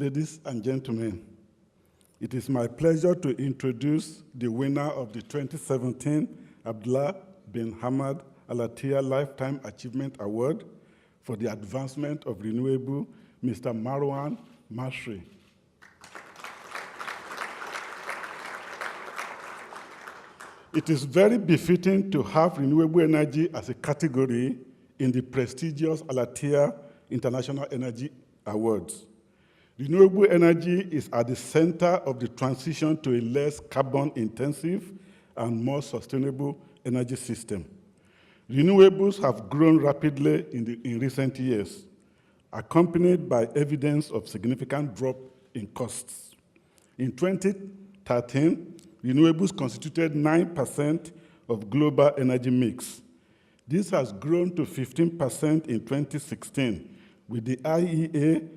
ladies and gentlemen, it is my pleasure to introduce the winner of the 2017 Abdullah bin Hamad Al-Attiyah Lifetime Achievement Award for the advancement of renewable, Mr. Marwan Masri. It is very befitting to have renewable energy as a category in the prestigious Al-Attiyah International Energy Awards. Renewable energy is at the center of the transition to a less carbon-intensive and more sustainable energy system. Renewables have grown rapidly in recent years, accompanied by evidence of significant drop in costs. In 2013, renewables constituted 9% of global energy mix. This has grown to 15% in 2016, with the IEA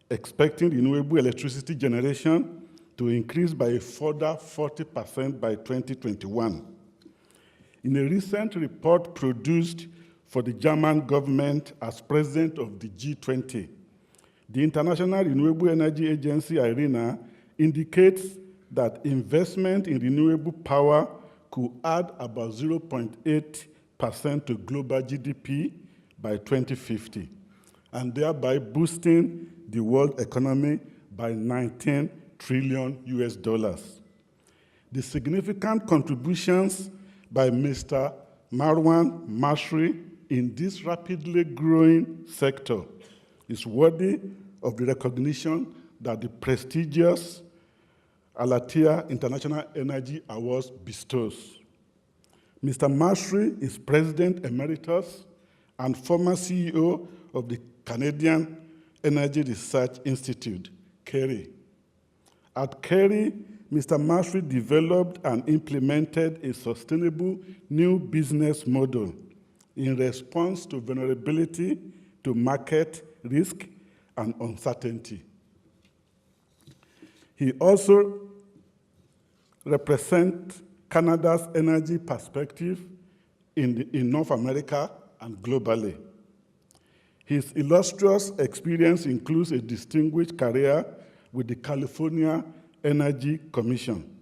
expecting renewable electricity generation to increase by a further 40% by 2021. In a recent report produced for the German government as president of the G20, the International Renewable Energy Agency, IRENA, indicates that investment in renewable power could add about 0.8% to global GDP by 2050, and thereby boosting the world economy by $19 trillion. The significant contributions by Mr. Marwan Masri in this rapidly growing sector is worthy of the recognition that the prestigious Al-Attiyah International Energy Awards bestows. Mr. Masri is President Emeritus and former CEO of the Canadian Energy Research Institute, CERI. At CERI, Mr. Masri developed and implemented a sustainable new business model in response to vulnerability to market risk and uncertainty. He also represents Canada's energy perspective in North America and globally. His illustrious experience includes a distinguished career with the California Energy Commission,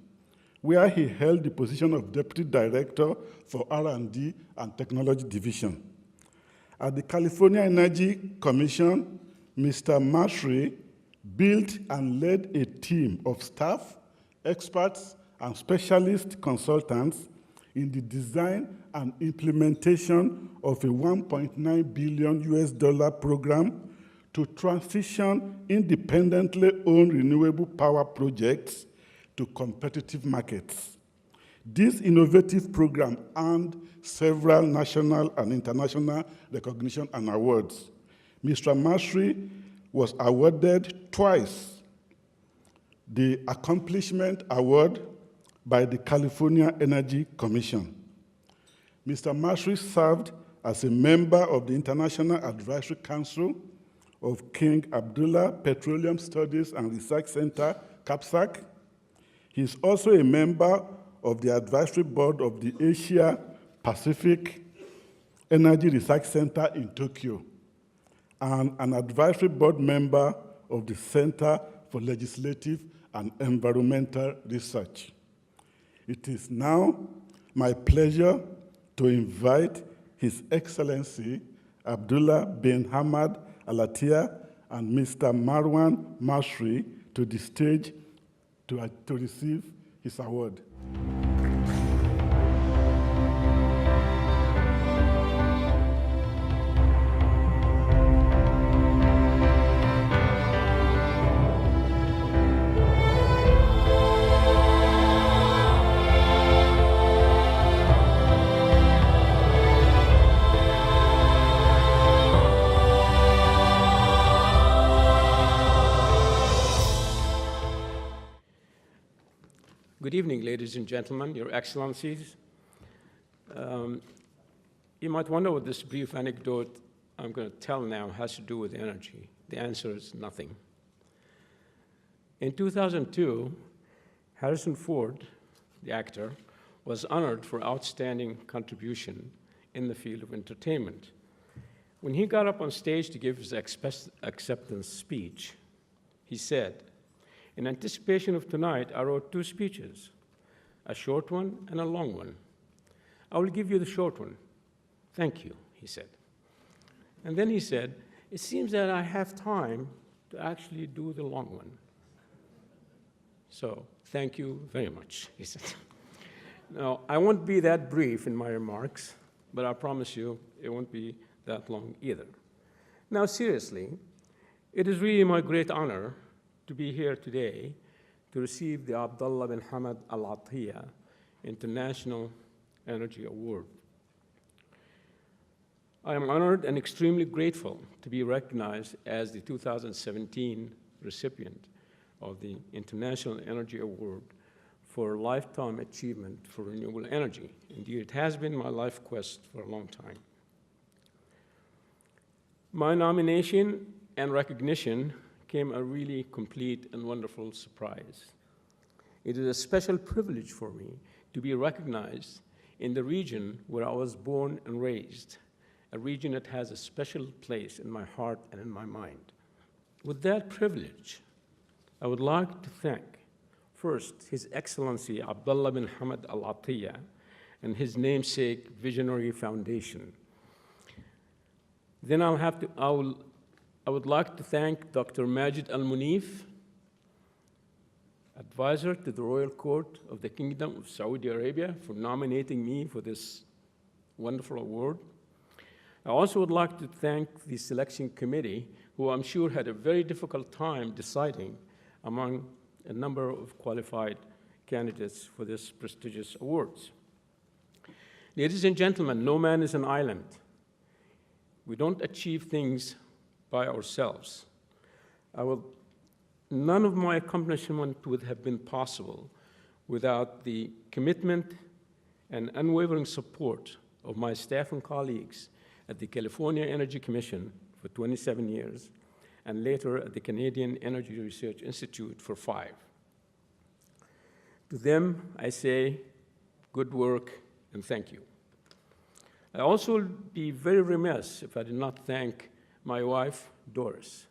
where he held the position of Deputy Director for R&D and Technology Division. At the California Energy Commission, Mr. Masri built and led a team of staff, experts, and specialist consultants in the design and implementation of a $1.9 billion program to transition independently owned renewable power projects to competitive markets. This innovative program earned several national and international recognition and awards. Mr. Masri was awarded twice the Accomplishment Award by the California Energy Commission. Mr. Masri served as a member of the International Advisory Council of King Abdullah Petroleum Studies and Research Center, CAPSAC. He is also a member of the Advisory Board of the Asia Pacific Energy Research Center in Tokyo, and an advisory board member of the Center for Legislative and Environmental Research. It is now my pleasure to invite His Excellency Abdullah bin Hamad Al-Attiyah and Mr. Marwan Masri to the stage to receive his award. Good evening, ladies and gentlemen, Your Excellencies. You might wonder what this brief anecdote I'm going to tell now has to do with energy. The answer is nothing. In 2002, Harrison Ford, the actor, was honored for outstanding contribution in the field of entertainment. When he got up on stage to give his acceptance speech, he said, "In anticipation of tonight, I wrote 2 speeches, a short one and a long one. I will give you the short one. Thank you," he said. And then he said, "It seems that I have time to actually do the long one. So thank you very much," he said. Now, I won't be that brief in my remarks, but I promise you it won't be that long either. Now, seriously, it is really my great honor to be here today to receive the Abdullah bin Hamad Al-Attiyah International Energy Award. I am honored and extremely grateful to be recognized as the 2017 recipient of the International Energy Award for lifetime achievement for renewable energy. Indeed, it has been my life quest for a long time. My nomination and recognition came a really complete and wonderful surprise. It is a special privilege for me to be recognized in the region where I was born and raised, a region that has a special place in my heart and in my mind. With that privilege, I would like to thank first His Excellency Abdullah bin Hamad Al-Attiyah and his namesake Visionary Foundation. Then I would like to thank Dr. Majid Al-Munif, advisor to the Royal Court of the Kingdom of Saudi Arabia, for nominating me for this wonderful award. I also would like to thank the selection committee, who I'm sure had a very difficult time deciding among a number of qualified candidates for this prestigious awards. Ladies and gentlemen, no man is an island. We don't achieve things by ourselves. None of my accomplishment would have been possible without the commitment and unwavering support of my staff and colleagues at the California Energy Commission for 27 years, and later at the Canadian Energy Research Institute for 5. To them, I say, good work and thank you. I also would be very remiss if I did not thank my wife, Doris,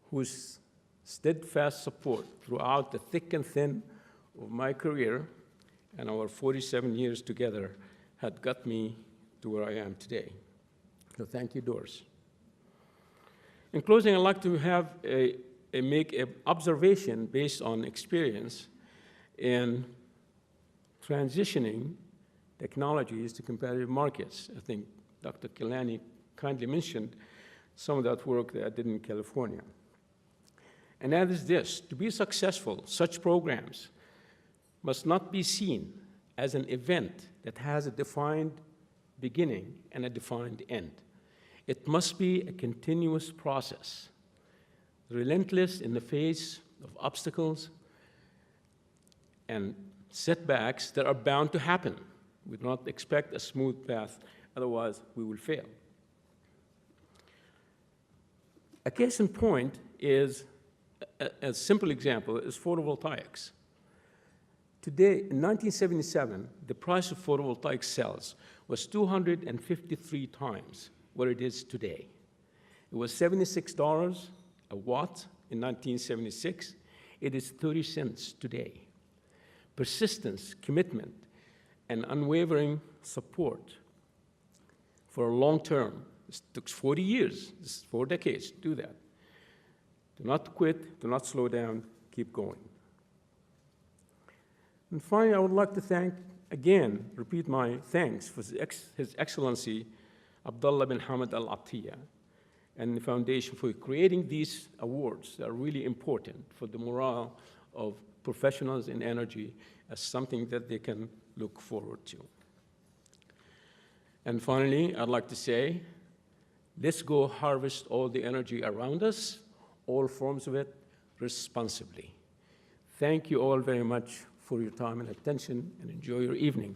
whose steadfast support throughout the thick and thin of my career and our 47 years together had got me to where I am today. So thank you, Doris. In closing, I'd like to make an observation based on experience in transitioning technologies to competitive markets. I think Dr. Kilani kindly mentioned some of that work that I did in California. And that is this: to be successful, such programs must not be seen as an event that has a defined beginning and a defined end. It must be a continuous process, relentless in the face of obstacles and setbacks that are bound to happen. We do not expect a smooth path, otherwise we will fail. A case in point is, a simple example is photovoltaics. Today, in 1977, the price of photovoltaic cells was 253 times what it is today. It was $76 a watt in 1976. It is 30 cents today. Persistence, commitment, and unwavering support for a long term. It took 40 years, 4 decades to do that. Do not quit, do not slow down, keep going. And finally, I would like to repeat my thanks for His Excellency Abdullah bin Hamad Al-Attiyah and the Foundation for creating these awards that are really important for the morale of professionals in energy as something that they can look forward to. And finally, I'd like to say, let's go harvest all the energy around us, all forms of it, responsibly. Thank you all very much for your time and attention, and enjoy your evening.